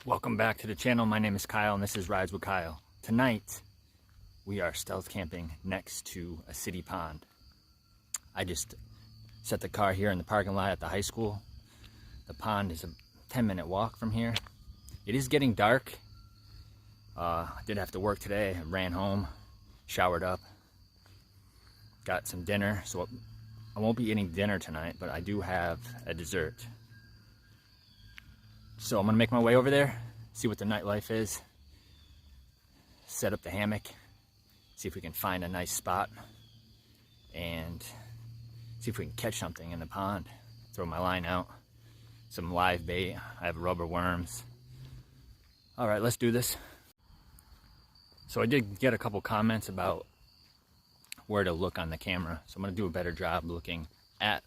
Welcome back to the channel. My name is Kyle and this is Rides with Kyle. Tonight we are stealth camping next to a city pond. I just set the car here in the parking lot at the high school. The pond is a 10-minute walk from here. It is getting dark. I did have to work today. I ran home, showered up, got some dinner. So I won't be eating dinner tonight, but I do have a dessert. So I'm gonna make my way over there, see what the nightlife is, set up the hammock, see if we can find a nice spot, and see if we can catch something in the pond. Throw my line out, some live bait. I have rubber worms. All right, let's do this. So I did get a couple comments about where to look on the camera. So I'm gonna do a better job looking at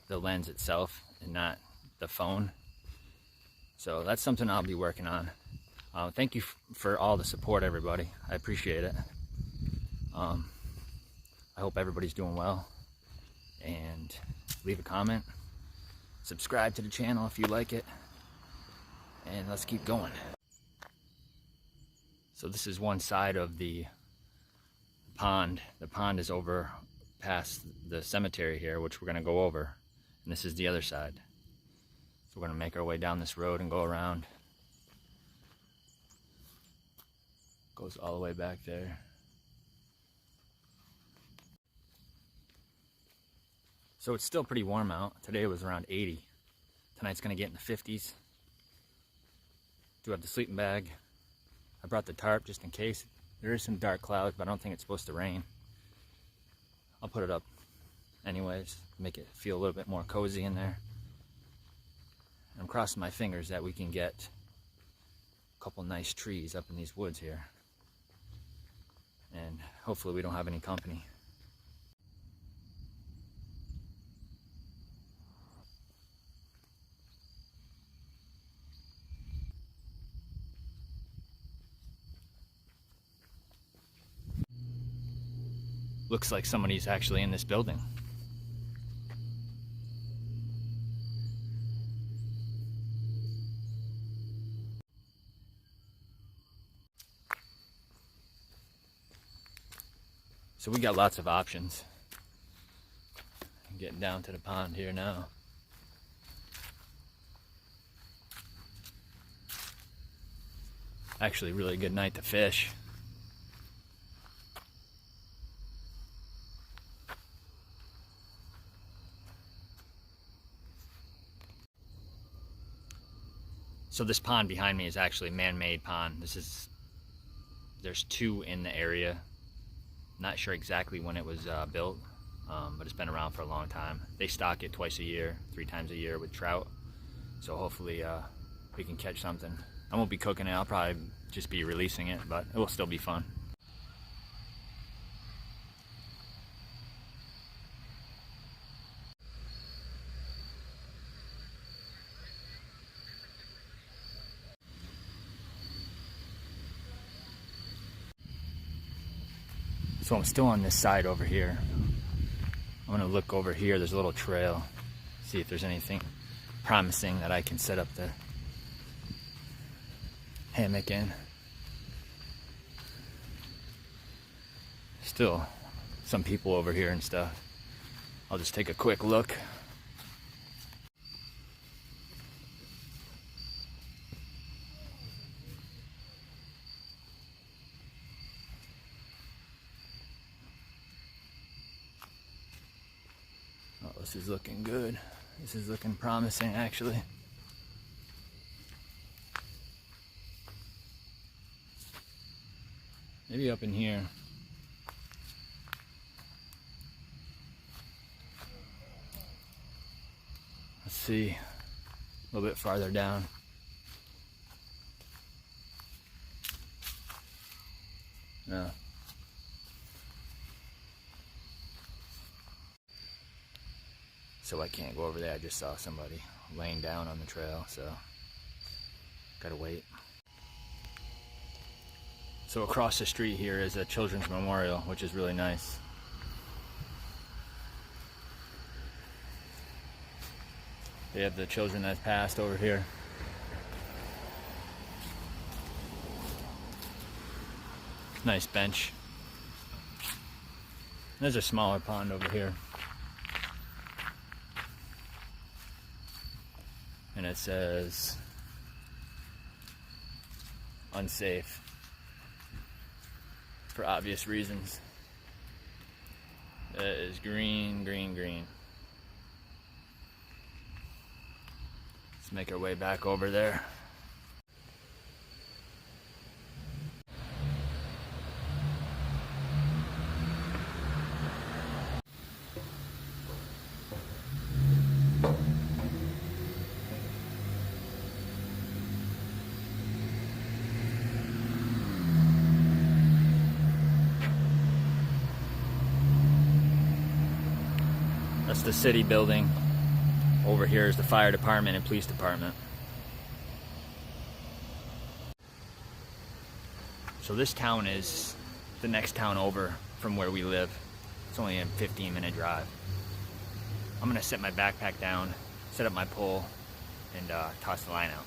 the lens itself and not the phone. So that's something I'll be working on. Thank you for all the support, everybody. I appreciate it. I hope everybody's doing well. And leave a comment. Subscribe to the channel if you like it. And let's keep going. So this is one side of the pond. The pond is over past the cemetery here, which we're going to go over. And this is the other side. We're going to make our way down this road and go around. Goes all the way back there. So it's still pretty warm out. Today was around 80. Tonight's going to get in the 50s. Do have the sleeping bag. I brought the tarp just in case. There is some dark clouds, but I don't think it's supposed to rain. I'll put it up anyways, make it feel a little bit more cozy in there. I'm crossing my fingers that we can get a couple nice trees up in these woods here. And hopefully we don't have any company. Looks like somebody's actually in this building. So we got lots of options. I'm getting down to the pond here now. Actually, really good night to fish. So this pond behind me is actually a man-made pond. There's two in the area. Not sure exactly when it was built, but it's been around for a long time. They stock it twice a year, 3 times a year with trout. So hopefully we can catch something. I won't be cooking it, I'll probably just be releasing it, but it will still be fun. So I'm still on this side over here. I'm gonna look over here, there's a little trail, see if there's anything promising that I can set up the hammock in. Still some people over here and stuff. I'll just take a quick look. Oh, this is looking good. This is looking promising, actually. Maybe up in here. Let's see. A little bit farther down. No. So I can't go over there. I just saw somebody laying down on the trail, so gotta wait. So across the street here is a children's memorial, which is really nice. They have the children that passed over here. Nice bench. There's a smaller pond over here. And it says unsafe for obvious reasons. That is green, green, green. Let's make our way back over there. That's the city building. Over here is the fire department and police department. So this town is the next town over from where we live. It's only a 15-minute drive. I'm gonna set my backpack down, set up my pole, and toss the line out.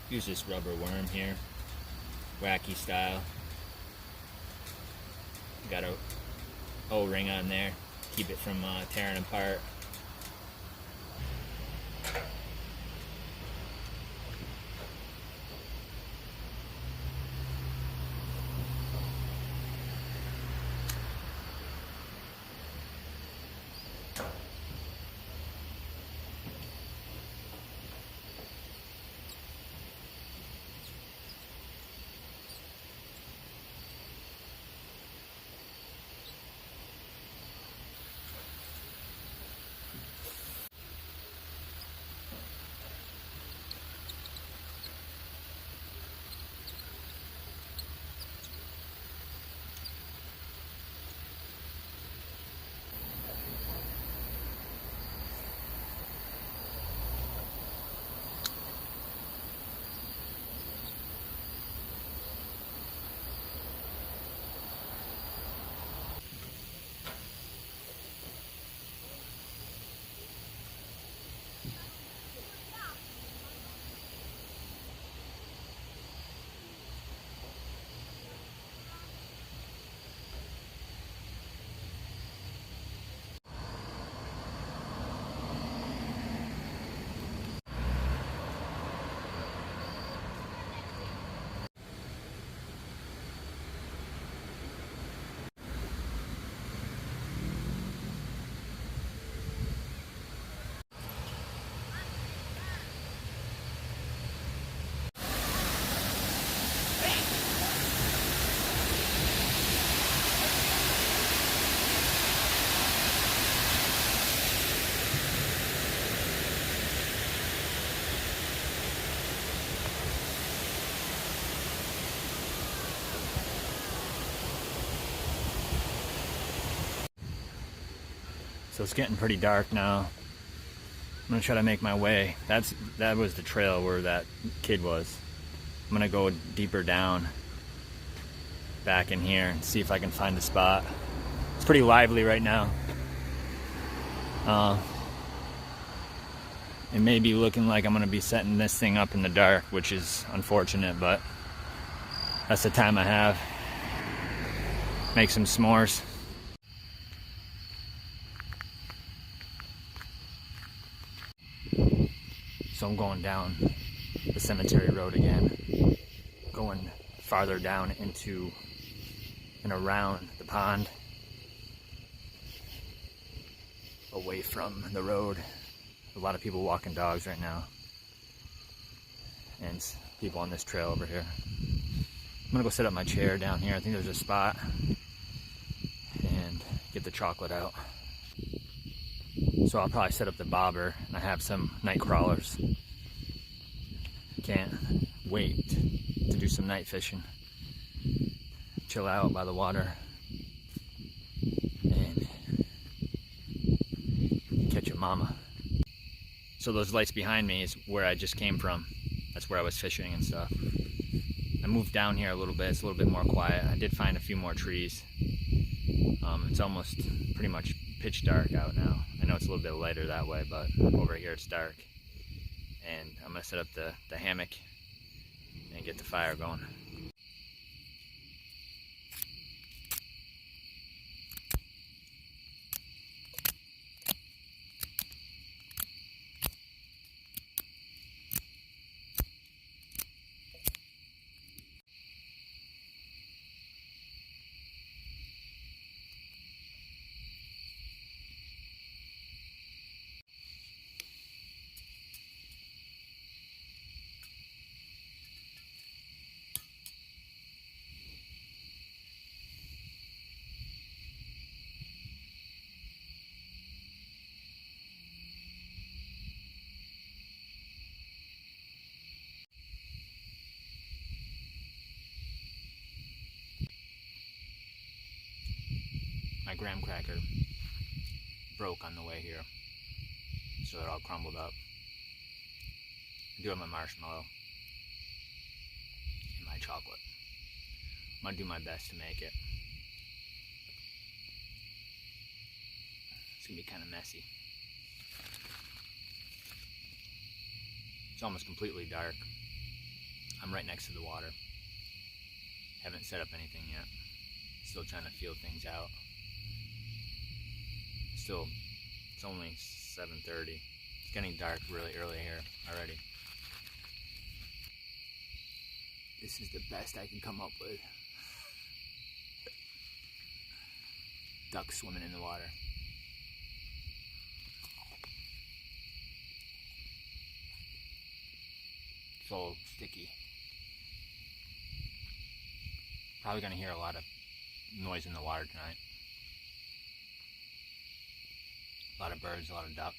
Use this rubber worm here, wacky style. Got a O-ring on there, keep it from tearing apart. So it's getting pretty dark now. I'm gonna try to make my way. That was the trail where that kid was. I'm gonna go deeper down back in here and see if I can find a spot. It's pretty lively right now. It may be looking like I'm gonna be setting this thing up in the dark, which is unfortunate, but that's the time I have. Make some s'mores. So I'm going down the cemetery road again, going farther down into and around the pond, away from the road. A lot of people walking dogs right now, and people on this trail over here. I'm gonna go set up my chair down here. I think there's a spot, and get the chocolate out. So I'll probably set up the bobber, and I have some night crawlers. Can't wait to do some night fishing. Chill out by the water and catch a your mama. So those lights behind me is where I just came from. That's where I was fishing and stuff. I moved down here a little bit. It's a little bit more quiet. I did find a few more trees. It's almost pretty much pitch dark out now. I know it's a little bit lighter that way, but over here it's dark. And I'm gonna set up the hammock and get the fire going. My graham cracker broke on the way here, so it all crumbled up. I do have my marshmallow and my chocolate. I'm gonna do my best to make it. It's gonna be kind of messy. It's almost completely dark. I'm right next to the water. Haven't set up anything yet. Still trying to feel things out. It's only 7:30. It's getting dark really early here already. This is the best I can come up with. Ducks swimming in the water. It's all sticky. Probably gonna hear a lot of noise in the water tonight. A lot of birds, a lot of duck.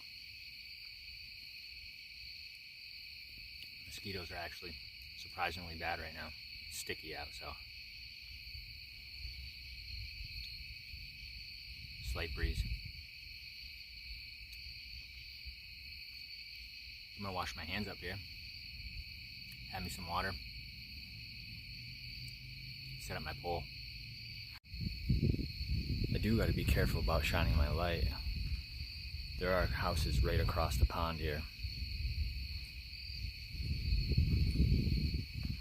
Mosquitoes are actually surprisingly bad right now. It's sticky out, so. Slight breeze. I'm gonna wash my hands up here. Have me some water. Set up my pole. I do gotta be careful about shining my light. There are houses right across the pond here.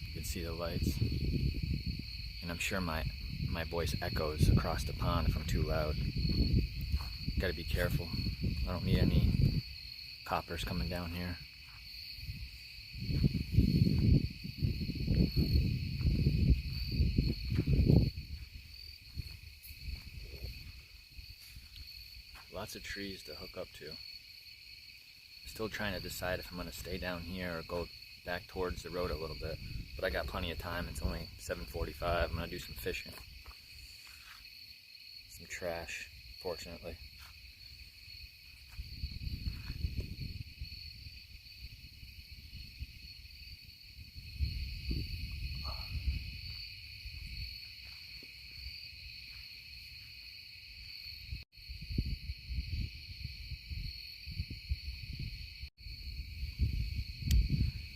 You can see the lights. And I'm sure my voice echoes across the pond if I'm too loud. Gotta be careful. I don't need any coppers coming down here. Lots of trees to hook up to. Still trying to decide if I'm going to stay down here or go back towards the road a little bit. But I got plenty of time. It's only 7:45. I'm going to do some fishing. Some trash, fortunately.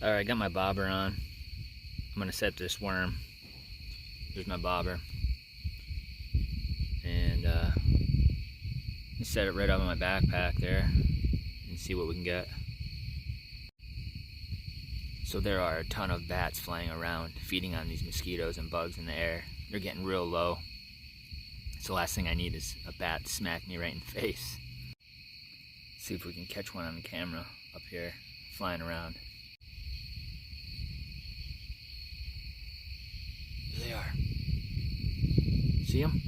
Alright, got my bobber on. I'm gonna set this worm. There's my bobber. And set it right up in my backpack there and see what we can get. So there are a ton of bats flying around, feeding on these mosquitoes and bugs in the air. They're getting real low. So the last thing I need is a bat to smack me right in the face. See if we can catch one on the camera up here, flying around. There they are. See them?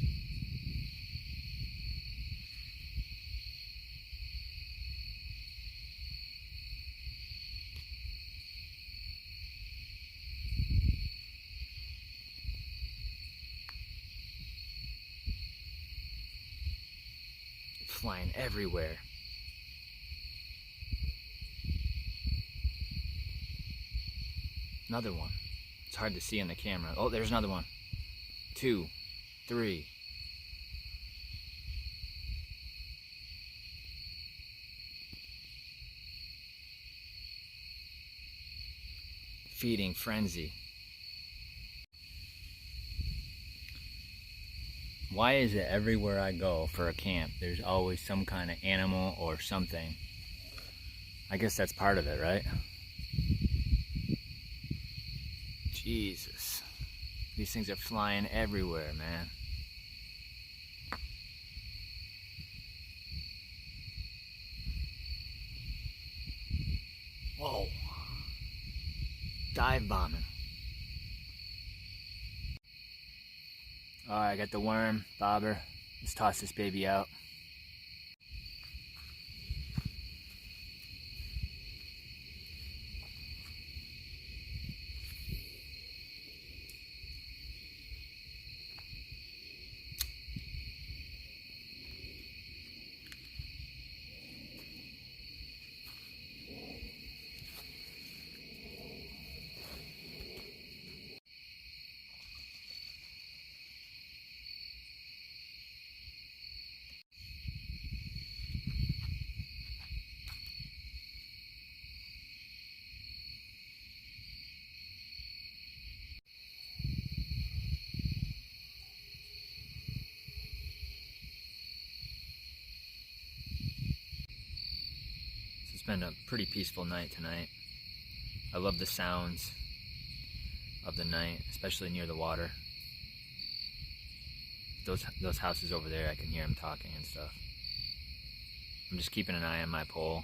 Flying everywhere. Another one. It's hard to see on the camera. Oh, there's another one. 2, 3. feeding frenzy. Why is it everywhere I go for a camp, there's always some kind of animal or something? I guess that's part of it, right? Jesus. These things are flying everywhere, man. Whoa. Dive bombing. Alright, I got the worm, bobber. Let's toss this baby out. It's been a pretty peaceful night tonight. I love the sounds of the night, especially near the water. Those houses over there, I can hear them talking and stuff. I'm just keeping an eye on my pole.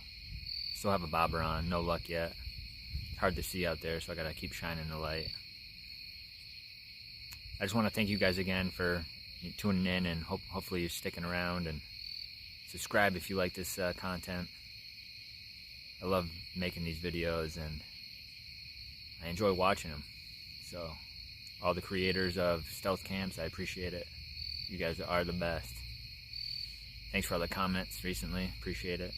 Still have a bobber on, no luck yet. Hard to see out there, so I gotta keep shining the light. I just want to thank you guys again for tuning in, and hopefully you're sticking around, and subscribe if you like this content. I love making these videos and I enjoy watching them. So all the creators of stealth camps, I appreciate it. You guys are the best. Thanks for all the comments recently, appreciate it.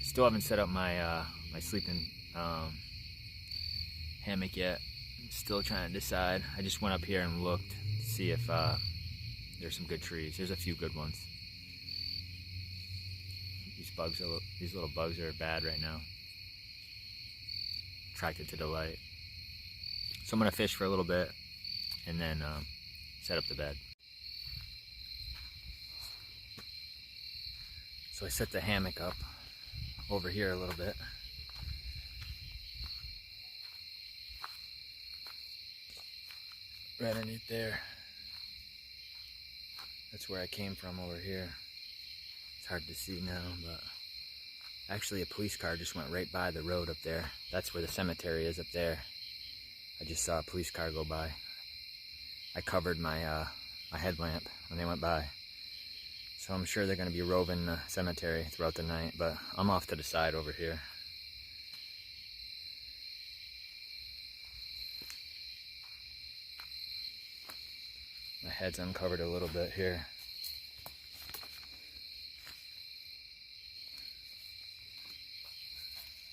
Still haven't set up my my sleeping hammock yet. Still trying to decide. I just went up here and looked to see if there's some good trees. There's a few good ones. These little bugs are bad right now. Attracted to the light. So I'm gonna fish for a little bit and then set up the bed. So I set the hammock up over here a little bit. Right underneath there. That's where I came from over here. It's hard to see now, but actually a police car just went right by the road up there. That's where the cemetery is up there. I just saw a police car go by. I covered my my headlamp when they went by. So I'm sure they're going to be roving the cemetery throughout the night, but I'm off to the side over here. My head's uncovered a little bit here.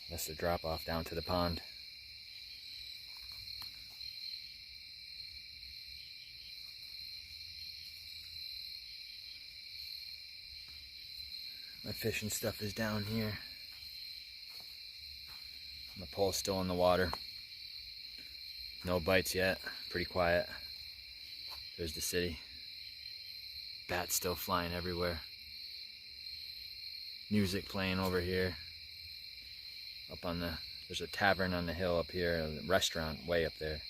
That's the drop off down to the pond. My fishing stuff is down here. My pole's still in the water. No bites yet, pretty quiet. There's the city. Bats still flying everywhere. Music playing over here. Up on there's a tavern on the hill up here, a restaurant way up there.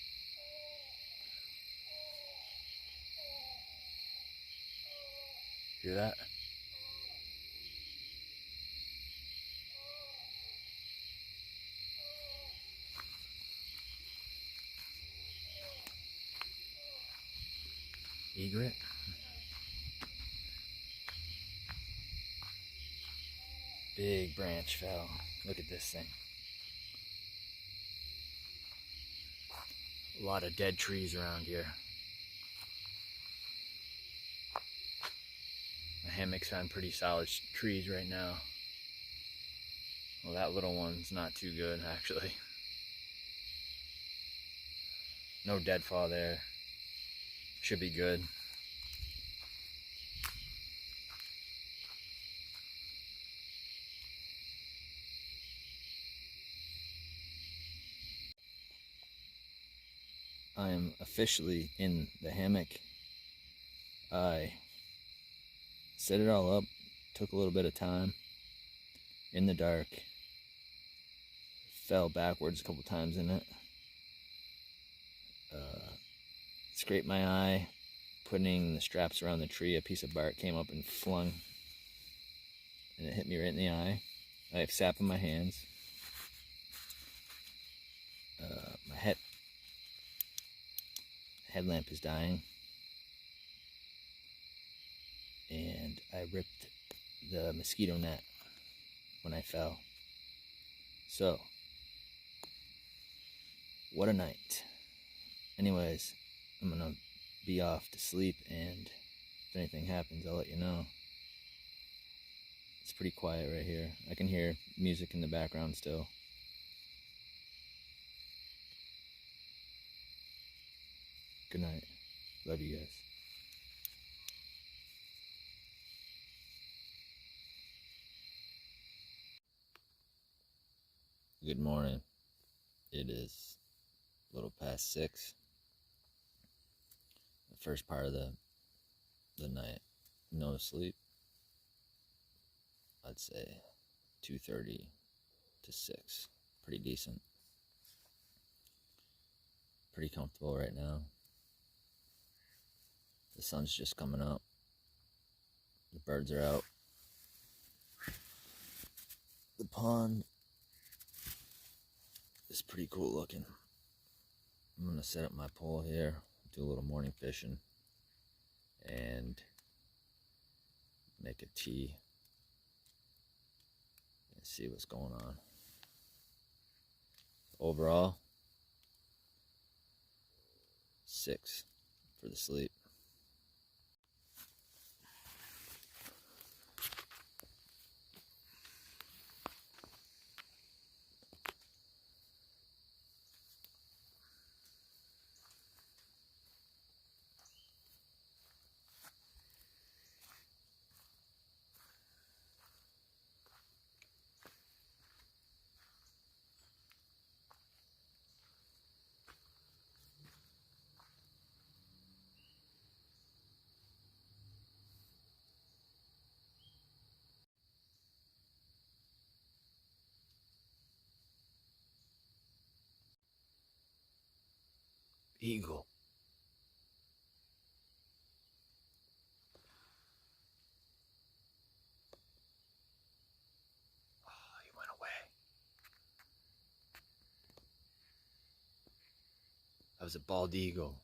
Hear that? Egret? Big branch fell. Look at this thing. A lot of dead trees around here. My hammock's on pretty solid trees right now. Well, that little one's not too good, actually. No deadfall there. Should be good. I am officially in the hammock. I set it all up, took a little bit of time in the dark, fell backwards a couple times in it, scraped my eye, putting the straps around the tree. A piece of bark came up and flung, and it hit me right in the eye. I have sap in my hands. My headlamp is dying, and I ripped the mosquito net when I fell. So, what a night. Anyways, I'm gonna be off to sleep, and if anything happens, I'll let you know. It's pretty quiet right here. I can hear music in the background still. Good night. Love you guys. Good morning. It is a little past 6. The first part of the night, no sleep. I'd say 2:30 to 6. Pretty decent. Pretty comfortable right now. The sun's just coming up. The birds are out. The pond is pretty cool looking. I'm gonna set up my pole here, do a little morning fishing, and make a tea and see what's going on. Overall, 6 for the sleep. Eagle. Oh, he went away. That was a bald eagle.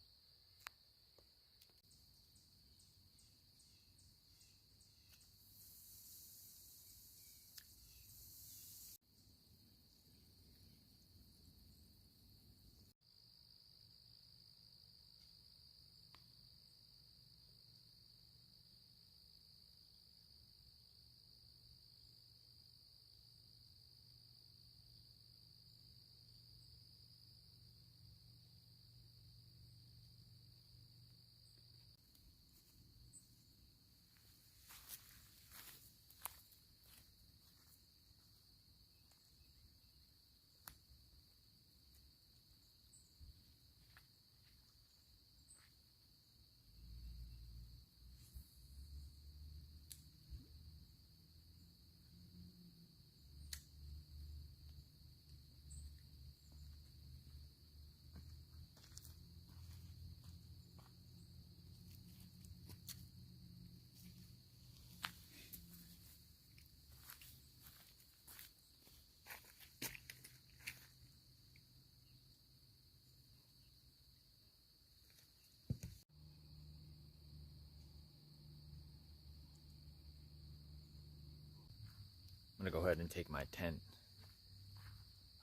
I'm gonna go ahead and take my tent.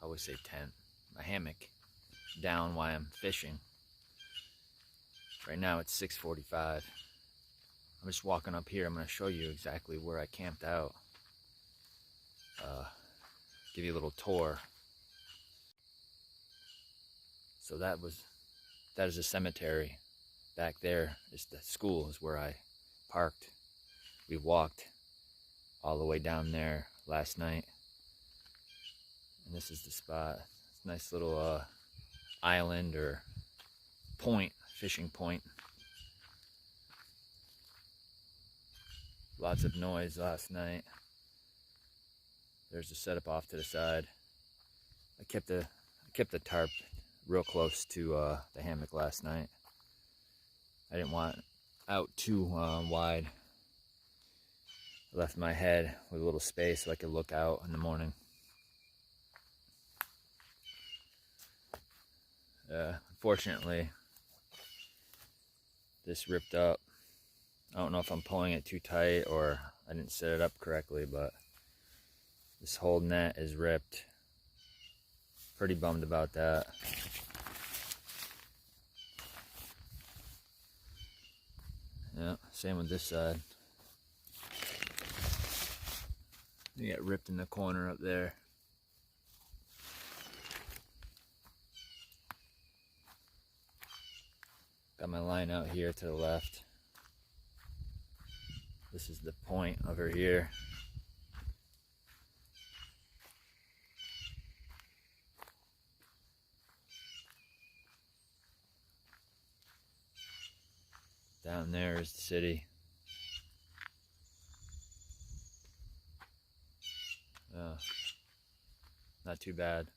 I always say tent. My hammock down while I'm fishing. Right now it's 6:45. I'm just walking up here. I'm gonna show you exactly where I camped out. Give you a little tour. So that is a cemetery. Back there is the school, is where I parked. We walked all the way down there last night, and this is the spot. It's a nice little island or point, fishing point. Lots of noise last night. There's the setup off to the side. I kept the tarp real close to the hammock last night. I didn't want out too wide. I left my head with a little space so I could look out in the morning. Unfortunately, this ripped up. I don't know if I'm pulling it too tight or I didn't set it up correctly, but this whole net is ripped. Pretty bummed about that. Yeah, same with this side. They get ripped in the corner up there. Got my line out here to the left. This is the point over here. Down there is the city. Not too bad.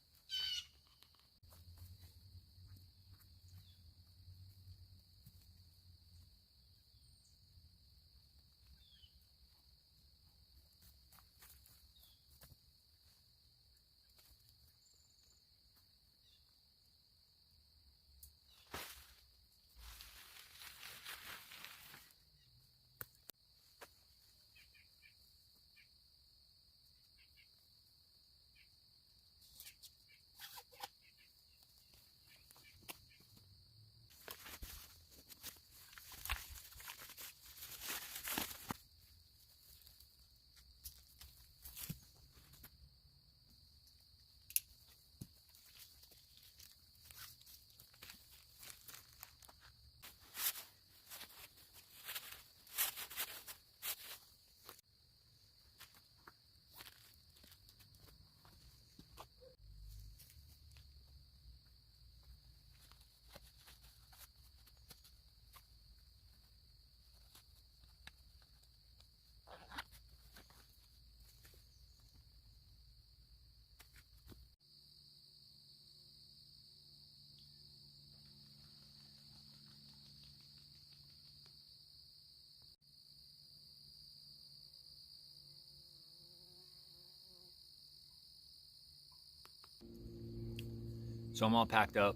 So I'm all packed up.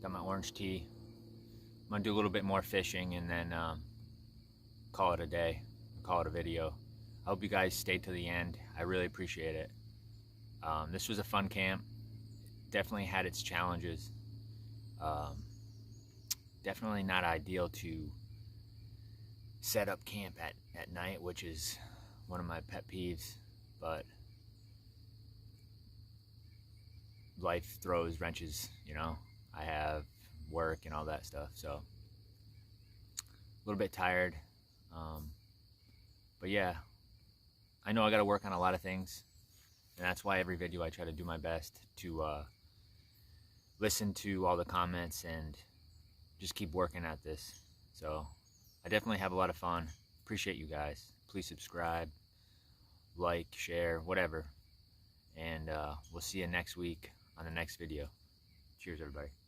Got my orange tea. I'm gonna do a little bit more fishing and then call it a day, call it a video. I hope you guys stayed to the end. I really appreciate it. This was a fun camp. Definitely had its challenges. Definitely not ideal to set up camp at night, which is one of my pet peeves, but life throws wrenches, you know. I have work and all that stuff, so a little bit tired, but yeah, I know I got to work on a lot of things, and that's why every video I try to do my best to listen to all the comments and just keep working at this. So I definitely have a lot of fun. Appreciate you guys. Please subscribe, like, share, whatever, and we'll see you next week on the next video. Cheers, everybody.